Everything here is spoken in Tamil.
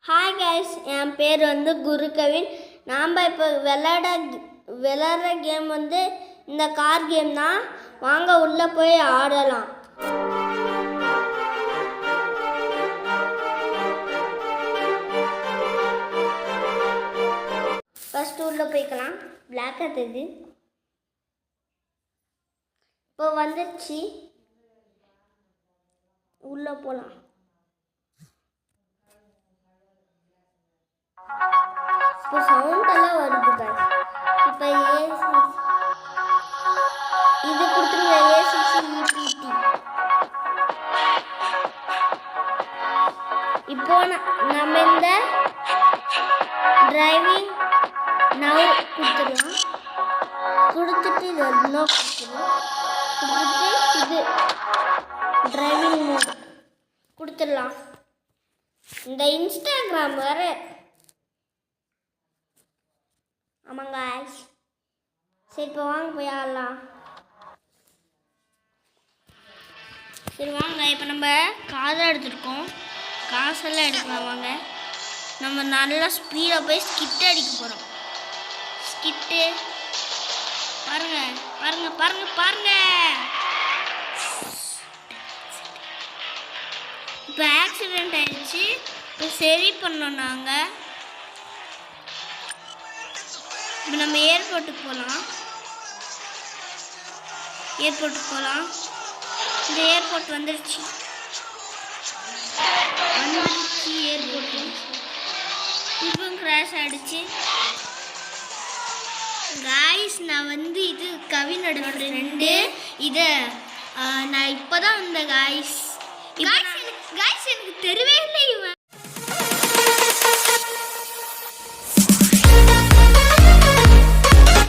ஹாய் கைஸ், என் பேர் குருகவின். நாம் இப்போ விளையாடுற கேம் இந்த கார் கேம் தான். வாங்க உள்ளே போய் ஆடலாம். ஃபஸ்ட்டு உள்ளே போய்க்கலாம். பிளாக்காக தெரியுது. இப்போ வந்துடுச்சு. உள்ளே போகலாம். இப்போ சவுண்ட் எல்லாம் வருது guys. இப்போ இது கொடுத்துருங்க, A6EPT. இப்போ நம்ம இந்த டிரைவிங் நவ் கொடுத்துடலாம். கொடுத்துட்டு இது நோ கொடுத்துடலாம். கொடுத்துட்டு இது டிரைவிங் மோட் கொடுத்துடலாம். இந்த இன்ஸ்டாகிராம் வேறு. ஆமாங்க guys. சரி, இப்போ வாங்க போய் ஆடலாம். சரி வாங்க. இப்போ நம்ம காசை எடுத்துருக்கோம். காசெல்லாம் எடுக்கலாம். வாங்க, நம்ம நல்லா ஸ்பீடாக போய் ஸ்கிட் அடிக்க போகிறோம். ஸ்கிட்டு பாருங்க பாருங்க பாருங்க பாருங்க. இப்போ ஆக்சிடெண்ட் ஆயிடுச்சு. இப்போ சரி பண்ணோம் நாங்கள். இப்போ நம்ம ஏர்போர்ட்டுக்கு போகலாம். இந்த ஏர்போர்ட் வந்துடுச்சு. ஏர்போர்ட்டு இப்போ கிராஷ் ஆகிடுச்சு. காய்ஸ், நான் இது கவினோட ஃப்ரெண்டு. இதை நான் இப்போ தான் வந்தேன் காய்ஸ். காய்ஸ் எனக்கு தெரியவே இல்லை.